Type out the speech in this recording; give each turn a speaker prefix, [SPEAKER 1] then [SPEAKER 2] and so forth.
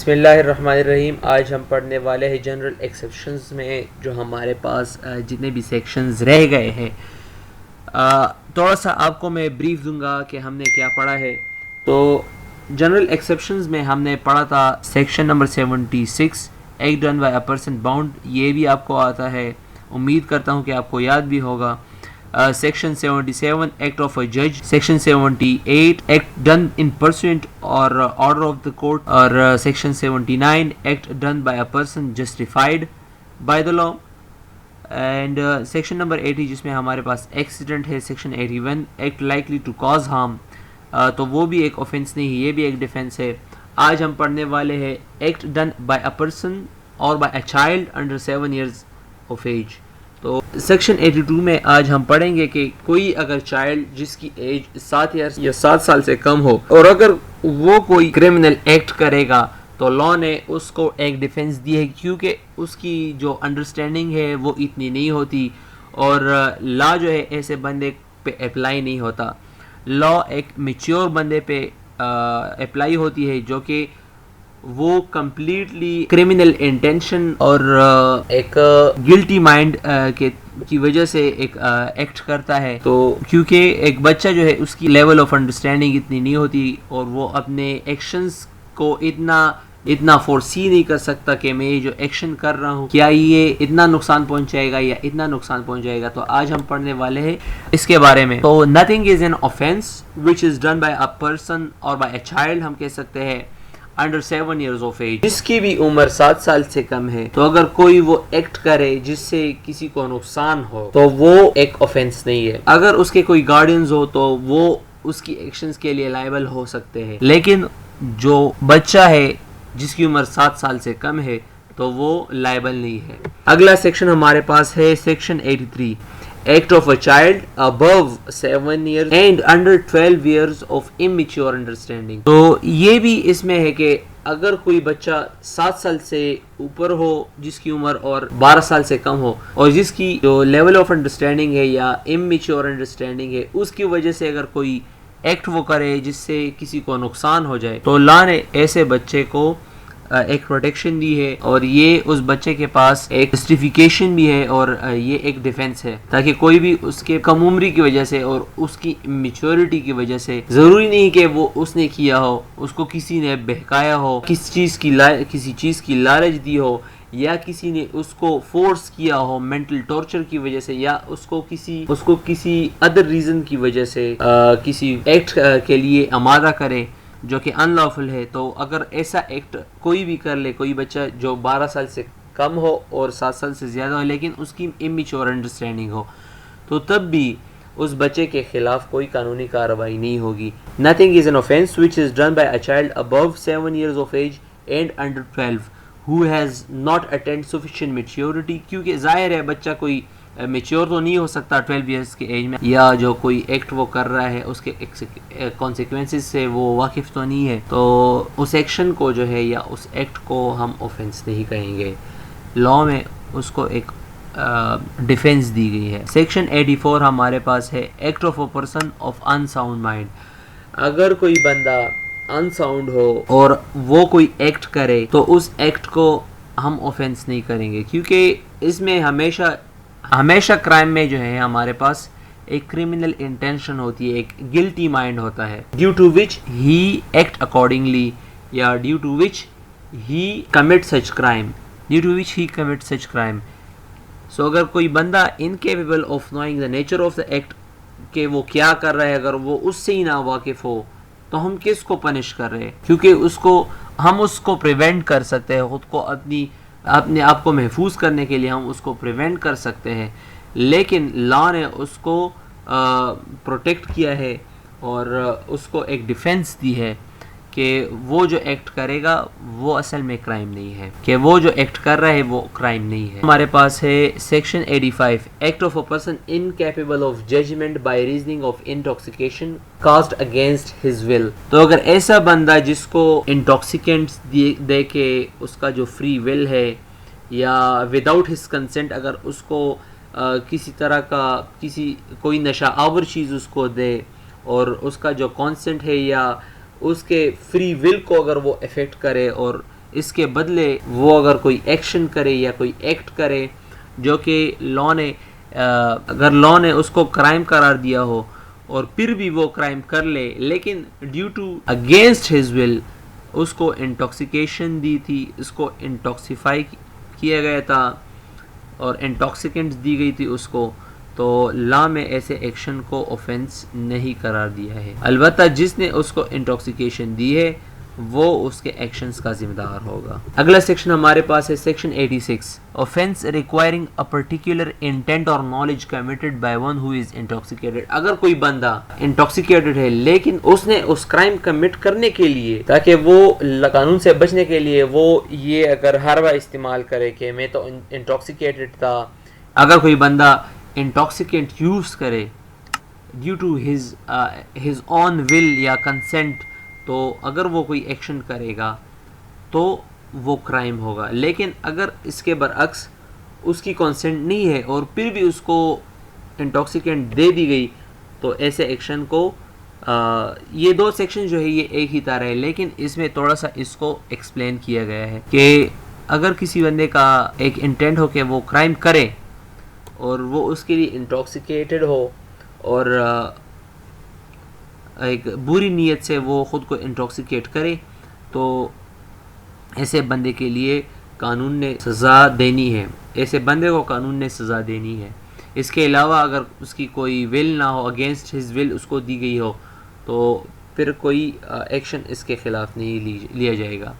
[SPEAKER 1] بسم اللہ الرحمن الرحیم. آج ہم پڑھنے والے ہیں جنرل ایکسیپشنز میں جو ہمارے پاس جتنے بھی سیکشنز رہ گئے ہیں. تھوڑا سا آپ کو میں بریف دوں گا کہ ہم نے کیا پڑھا ہے. تو جنرل ایکسیپشنز میں ہم نے پڑھا تھا section number 76 act done by a person bound. یہ بھی آپ کو آتا ہے, امید کرتا ہوں کہ آپ کو یاد بھی ہوگا. سیکشن 77 ایکٹ آف اے جج. Section 78 act done in pursuant اور آرڈر آف دا کورٹ. اور section 79 act done by a person justified by the law. And section number 80 جس میں ہمارے پاس ایکسیڈنٹ ہے. Section 81 act likely to cause harm. تو وہ بھی ایک اوفینس نہیں ہے, یہ بھی ایک ڈیفینس ہے. آج ہم پڑھنے والے ہیں act done by a person اور by a child under 7 years of age. تو سیکشن 82 میں آج ہم پڑھیں گے کہ کوئی اگر چائلڈ جس کی ایج 7 ایئرس یا 7 سال سے کم ہو اور اگر وہ کوئی کرمنل ایکٹ کرے گا تو لا نے اس کو ایک ڈیفینس دی ہے, کیونکہ اس کی جو انڈرسٹینڈنگ ہے وہ اتنی نہیں ہوتی اور لا جو ہے ایسے بندے پہ اپلائی نہیں ہوتا. لا ایک میچور بندے پہ اپلائی ہوتی ہے جو کہ وہ کمپلیٹلی کرمنل انٹینشن اور ایک گلٹی مائنڈ کی وجہ سے ایک ایکٹ کرتا ہے. تو کیونکہ ایک بچہ جو ہے اس کی لیول آف انڈرسٹینڈنگ اتنی نہیں ہوتی اور وہ اپنے ایکشنز کو اتنا فورسی نہیں کر سکتا کہ میں یہ جو ایکشن کر رہا ہوں کیا یہ اتنا نقصان پہنچائے گا یا اتنا نقصان پہنچائے گا. تو آج ہم پڑھنے والے ہیں اس کے بارے میں. تو nothing is an offense which is done by a person or by a child, ہم کہہ سکتے ہیں انڈر 7 ایئرز آف ایج, جس کی بھی عمر 7 سال سے کم ہے. تو اگر کوئی وہ ایکٹ کرے جس سے کسی کو نقصان ہو تو وہ ایک اوفینس نہیں ہے. اگر اس کے کوئی گارڈینز ہو تو وہ اس کی ایکشنز کے لیے لائبل ہو سکتے ہیں, لیکن جو بچہ ہے جس کی عمر 7 سال سے کم ہے تو وہ لائبل نہیں ہے. اگلا سیکشن ہمارے پاس ہے section 83 act of a child above 7 years and under 12 years of immature understanding. تو یہ بھی اس میں ہے کہ اگر کوئی بچہ 7 سال سے اوپر ہو جس کی عمر اور 12 سال سے کم ہو اور جس کی جو لیول آف انڈرسٹینڈنگ ہے یا اممیچور انڈرسٹینڈنگ ہے اس کی وجہ سے اگر کوئی ایکٹ وہ کرے جس سے کسی کو نقصان ہو جائے تو لا نے ایسے بچے کو ایک پروٹیکشن دی ہے اور یہ اس بچے کے پاس ایک جسٹیفیکیشن بھی ہے اور یہ ایک ڈیفینس ہے, تاکہ کوئی بھی اس کے کم عمری کی وجہ سے اور اس کی میچورٹی کی وجہ سے, ضروری نہیں کہ وہ اس نے کیا ہو, اس کو کسی نے بہکایا ہو, کسی چیز کی لالچ دی ہو یا کسی نے اس کو فورس کیا ہو مینٹل ٹارچر کی وجہ سے یا اس کو کسی ادر ریزن کی وجہ سے کسی ایکٹ کے لیے آمادہ کرے جو کہ ان لافل ہے. تو اگر ایسا ایکٹ کوئی بھی کر لے, کوئی بچہ جو 12 سال سے کم ہو اور 7 سال سے زیادہ ہو لیکن اس کی اممیچور انڈرسٹینڈنگ ہو, تو تب بھی اس بچے کے خلاف کوئی قانونی کارروائی نہیں ہوگی. Nothing is an offense which is done by a child above 7 years of age and under 12 who has not attained sufficient maturity. کیونکہ ظاہر ہے بچہ کوئی میچور تو نہیں ہو سکتا 12 ایئرس کے ایج میں, یا جو کوئی ایکٹ وہ کر رہا ہے اس کے کانسیکوینسز سے وہ واقف تو نہیں ہے, تو اس ایکشن کو جو ہے یا اس ایکٹ کو ہم اوفینس نہیں کہیں گے. لا میں اس کو ایک ڈیفینس دی گئی ہے. سیکشن 84 ہمارے پاس ہے act of a person of in sound mind. اگر کوئی بندہ ان ساؤنڈ ہو اور وہ کوئی ایکٹ کرے تو اس ایکٹ کو ہم اوفینس نہیں کریں گے, کیونکہ اس میں ہمیشہ کرائم میں جو ہے ہمارے پاس ایک کرمنل انٹینشن ہوتی ہے, ایک گلٹی مائنڈ ہوتا ہے, due to which he act accordingly یا due to which he commit such crime. So اگر کوئی بندہ incapable of knowing the nature of the act کہ وہ کیا کر رہا ہے, اگر وہ اس سے ہی نہ واقف ہو تو ہم کس کو پنش کر رہے ہیں, کیونکہ ہم اس کو پریونٹ کر سکتے ہیں, خود کو اپنے آپ کو محفوظ کرنے کے لیے ہم اس کو پریونٹ کر سکتے ہیں, لیکن لا نے اس کو پروٹیکٹ کیا ہے اور اس کو ایک ڈیفینس دی ہے کہ وہ جو ایکٹ کرے گا وہ اصل میں کرائم نہیں ہے, کہ وہ جو ایکٹ کر رہا ہے وہ کرائم نہیں ہے. ہمارے پاس ہے section 85 act of a person incapable of judgment by reasoning of intoxication caused against his will. تو اگر ایسا بندہ جس کو انٹاکسیکینٹس دے کے اس کا جو فری ول ہے یا وداؤٹ ہز کنسنٹ اگر اس کو کسی طرح کا کوئی نشہ آور چیز اس کو دے اور اس کا جو کانسنٹ ہے یا اس کے فری ول کو اگر وہ افیکٹ کرے اور اس کے بدلے وہ اگر کوئی ایکشن کرے یا کوئی ایکٹ کرے جو کہ لا نے اگر لا نے اس کو کرائم قرار دیا ہو اور پھر بھی وہ کرائم کر لے لیکن due to against his will اس کو انٹاکسیکیشن دی تھی, اس کو انٹاکسیفائی کیا گیا تھا اور انٹاکسیکنٹس دی گئی تھی اس کو, تو لا میں ایسے ایکشن کو اوفینس نہیں قرار دیا ہے. البتہ جس نے اس کو انٹاکسیکیشن دی ہے وہ اس کے ایکشنز کا ذمہ دار ہوگا. اگلا سیکشن ہمارے پاس ہے section 86, offense requiring a particular intent or knowledge committed by one who is intoxicated. اگر کوئی بندہ انٹاکسیکیٹڈ ہے لیکن اس نے اس کرائم کمٹ کرنے کے لیے تاکہ وہ قانون سے بچنے کے لیے وہ یہ اگر ہر بار استعمال کرے کہ میں تو انٹاکسیکیٹڈ تھا, اگر کوئی بندہ انٹاکسیکینٹ یوز کرے ڈیو ٹو ہز اون ول یا کنسنٹ, تو اگر وہ کوئی ایکشن کرے گا تو وہ کرائم ہوگا. لیکن اگر اس کے برعکس اس کی کنسنٹ نہیں ہے اور پھر بھی اس کو انٹاکسیکینٹ دے دی گئی تو ایسے ایکشن کو یہ دو سیکشن جو ہے یہ ایک ہی طرح ہے لیکن اس میں تھوڑا سا اس کو ایکسپلین کیا گیا ہے کہ اگر کسی بندے کا ایک انٹینٹ ہو کہ وہ کرائم کرے اور وہ اس کے لیے انٹاکسیکیٹڈ ہو اور ایک بری نیت سے وہ خود کو انٹاکسیکیٹ کرے تو ایسے بندے کے لیے قانون نے سزا دینی ہے, ایسے بندے کو قانون نے سزا دینی ہے. اس کے علاوہ اگر اس کی کوئی ول نہ ہو, اگینسٹ ہز ول اس کو دی گئی ہو, تو پھر کوئی ایکشن اس کے خلاف نہیں لیا جائے گا.